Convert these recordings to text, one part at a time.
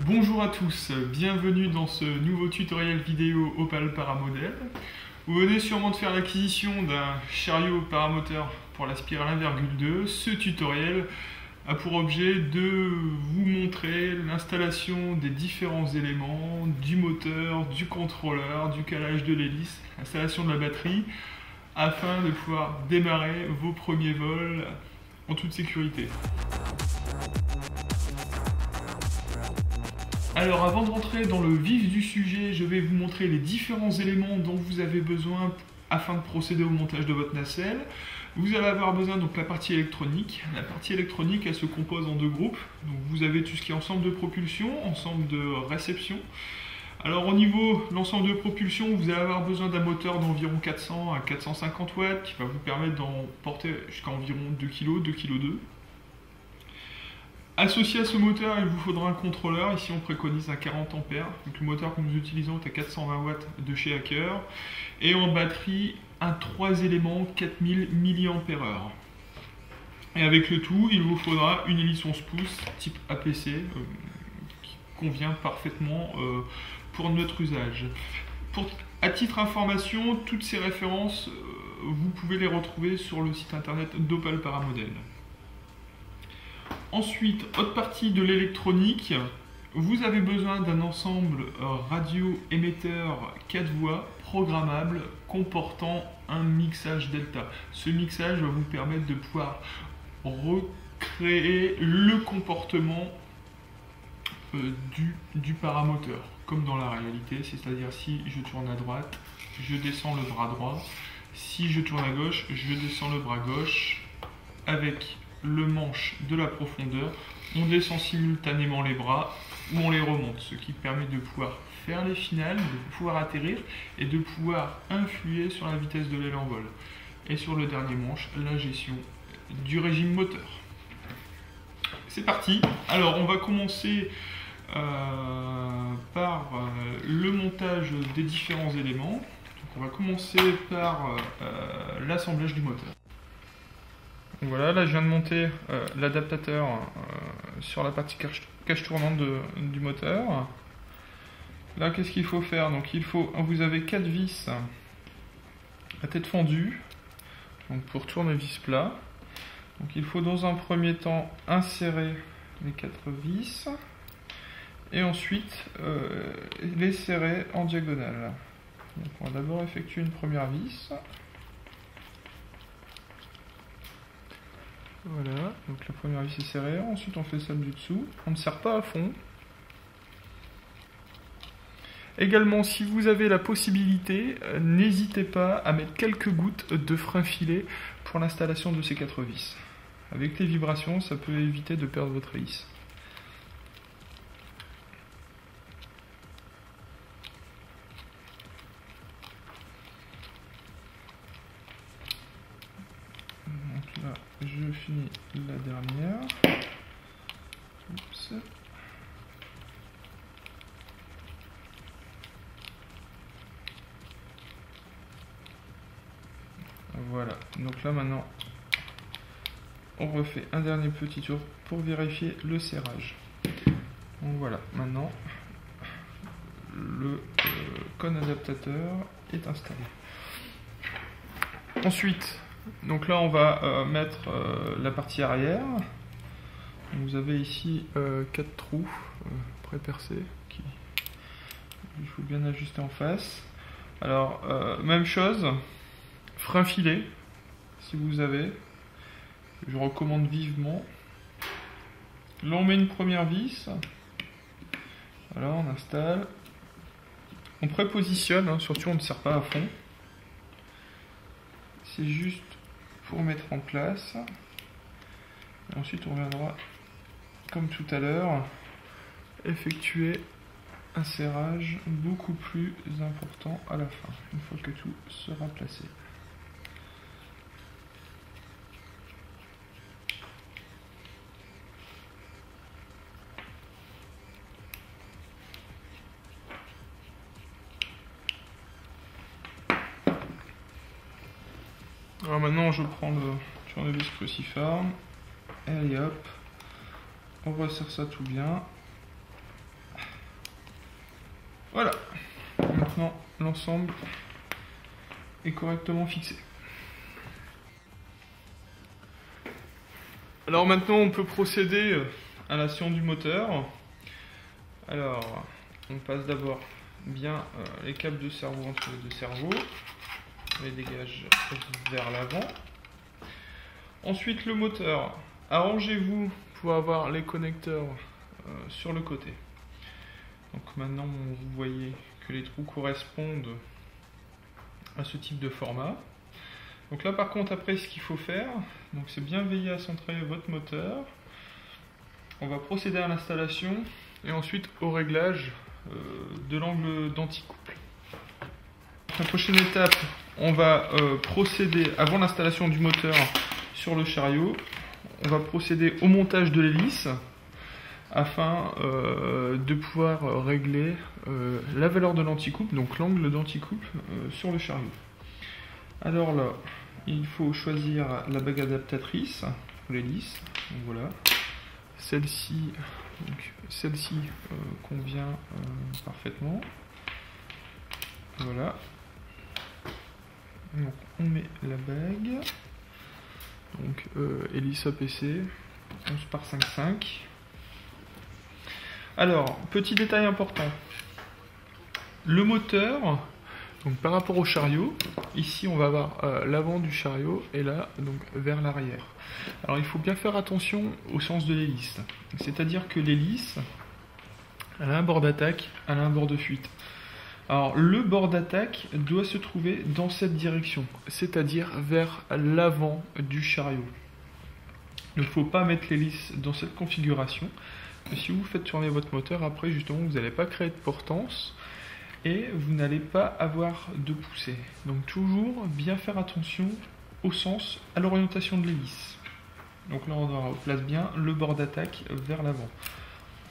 Bonjour à tous, bienvenue dans ce nouveau tutoriel vidéo Opal Paramodel. Vous venez sûrement de faire l'acquisition d'un chariot paramoteur pour la spirale 1,2. Ce tutoriel a pour objet de vous montrer l'installation des différents éléments, du moteur, du contrôleur, du calage de l'hélice, l'installation de la batterie, afin de pouvoir démarrer vos premiers vols en toute sécurité. Alors avant de rentrer dans le vif du sujet, je vais vous montrer les différents éléments dont vous avez besoin afin de procéder au montage de votre nacelle. Vous allez avoir besoin donc la partie électronique. La partie électronique, elle se compose en deux groupes. Donc vous avez tout ce qui est ensemble de propulsion, ensemble de réception. Alors au niveau de l'ensemble de propulsion, vous allez avoir besoin d'un moteur d'environ 400 à 450 watts qui va vous permettre d'en porter jusqu'à environ 2 kg, 2 kg 2. Associé à ce moteur, il vous faudra un contrôleur. Ici, on préconise un 40 A. Donc, le moteur que nous utilisons est à 420 watts de chez Hacker. Et en batterie, un 3 éléments 4000 mAh. Et avec le tout, il vous faudra une hélice 11 pouces type APC qui convient parfaitement pour notre usage. À titre d'information, toutes ces références, vous pouvez les retrouver sur le site internet d'Opal Paramodel. Ensuite, autre partie de l'électronique, vous avez besoin d'un ensemble radio-émetteur 4 voies programmable comportant un mixage delta. Ce mixage va vous permettre de pouvoir recréer le comportement du paramoteur, comme dans la réalité, c'est-à-dire si je tourne à droite, je descends le bras droit, si je tourne à gauche, je descends le bras gauche. Avec le manche de la profondeur, on descend simultanément les bras ou on les remonte, ce qui permet de pouvoir faire les finales, de pouvoir atterrir et de pouvoir influer sur la vitesse de l'aile en vol. Et sur le dernier manche, la gestion du régime moteur. C'est parti. Alors on va commencer par le montage des différents éléments. Donc, on va commencer par l'assemblage du moteur. Voilà, là je viens de monter l'adaptateur sur la partie cache tournante du moteur. Là, qu'est-ce qu'il faut faire? Donc vous avez 4 vis à tête fendue, donc pour tournevis plat. Donc il faut dans un premier temps insérer les 4 vis et ensuite les serrer en diagonale. Donc on va d'abord effectuer une première vis. Voilà, donc la première vis est serrée, ensuite on fait celle du dessous, on ne serre pas à fond. Également, si vous avez la possibilité, n'hésitez pas à mettre quelques gouttes de frein filet pour l'installation de ces 4 vis. Avec les vibrations, ça peut éviter de perdre votre hélice. Là, je finis la dernière. Oups. Voilà, donc là maintenant, on refait un dernier petit tour pour vérifier le serrage. Donc voilà, maintenant, le cône adaptateur est installé. Ensuite, donc là on va mettre la partie arrière. Vous avez ici 4 trous pré-percés qu'il faut bien ajuster en face. Alors même chose, frein filet si vous avez, je recommande vivement. Là on met une première vis, voilà, on installe, on prépositionne, hein, surtout on ne serre pas à fond. C'est juste pour mettre en place. Et ensuite on reviendra, comme tout à l'heure, effectuer un serrage beaucoup plus important à la fin, une fois que tout sera placé. Alors maintenant je prends le tournevis cruciforme, et allez hop, on resserre ça tout bien. Voilà, maintenant l'ensemble est correctement fixé. Alors maintenant on peut procéder à la science du moteur. Alors on passe d'abord bien les câbles de cerveau entre les deux cerveaux, on les dégage vers l'avant. Ensuite le moteur, arrangez-vous pour avoir les connecteurs sur le côté. Donc maintenant vous voyez que les trous correspondent à ce type de format. Donc là par contre après ce qu'il faut faire, c'est bien veiller à centrer votre moteur. On va procéder à l'installation et ensuite au réglage de l'angle d'anticouple. La prochaine étape, on va procéder, avant l'installation du moteur sur le chariot, on va procéder au montage de l'hélice afin de pouvoir régler la valeur de l'anticouple, donc l'angle d'anticouple sur le chariot. Alors là, il faut choisir la bague adaptatrice pour l'hélice. Voilà, celle-ci convient parfaitement. Voilà. Donc on met la bague. Donc hélice APC 11 par 5,5. Alors, petit détail important, le moteur, donc par rapport au chariot, ici on va avoir l'avant du chariot et là donc vers l'arrière. Alors il faut bien faire attention au sens de l'hélice, c'est-à-dire que l'hélice, elle a un bord d'attaque, elle a un bord de fuite. Alors le bord d'attaque doit se trouver dans cette direction, c'est-à-dire vers l'avant du chariot. Il ne faut pas mettre l'hélice dans cette configuration. Si vous faites tourner votre moteur, après justement vous n'allez pas créer de portance et vous n'allez pas avoir de poussée. Donc toujours bien faire attention au sens, à l'orientation de l'hélice. Donc là on place bien le bord d'attaque vers l'avant.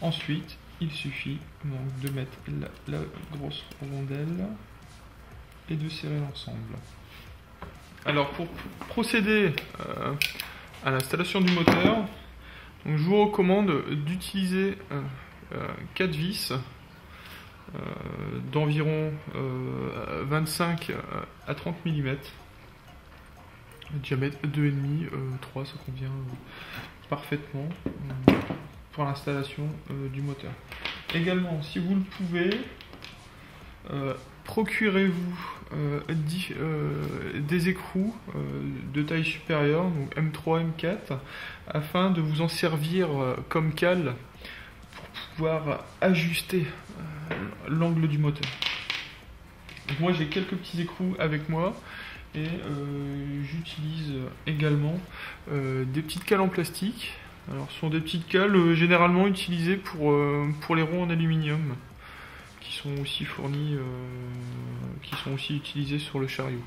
Ensuite il suffit donc de mettre la grosse rondelle et de serrer l'ensemble. Alors pour procéder à l'installation du moteur, donc je vous recommande d'utiliser 4 vis d'environ 25 à 30 mm, diamètre 2,5, 3, ça convient parfaitement pour l'installation du moteur. Également, si vous le pouvez, procurez-vous des écrous de taille supérieure, donc M3, M4, afin de vous en servir comme cale pour pouvoir ajuster l'angle du moteur. Donc moi j'ai quelques petits écrous avec moi et j'utilise également des petites cales en plastique. Alors ce sont des petites cales généralement utilisées pour les ronds en aluminium, qui sont aussi fournis, qui sont aussi utilisés sur le chariot.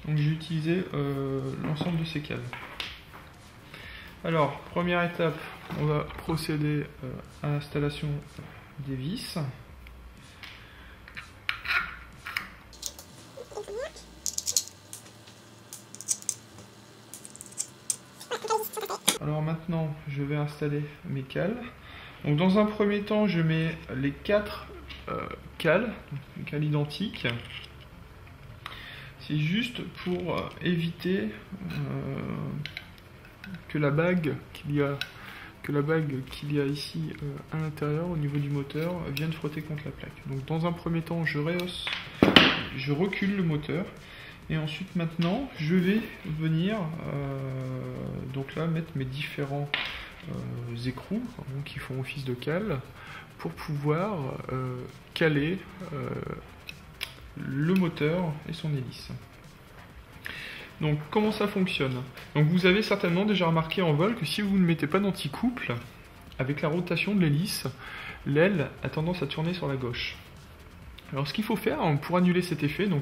Donc j'ai utilisé l'ensemble de ces cales. Alors, première étape, on va procéder à l'installation des vis. Alors maintenant, je vais installer mes cales. Donc dans un premier temps, je mets les 4 cales, les cales identiques. C'est juste pour éviter que la bague qu'il y a ici à l'intérieur au niveau du moteur vienne frotter contre la plaque. Donc dans un premier temps, je rehausse, je recule le moteur. Et ensuite maintenant, je vais venir donc là mettre mes différents écrous qui font office de cale pour pouvoir caler le moteur et son hélice. Donc comment ça fonctionne? Donc vous avez certainement déjà remarqué en vol que si vous ne mettez pas d'anticouple, avec la rotation de l'hélice, l'aile a tendance à tourner sur la gauche. Alors ce qu'il faut faire pour annuler cet effet, donc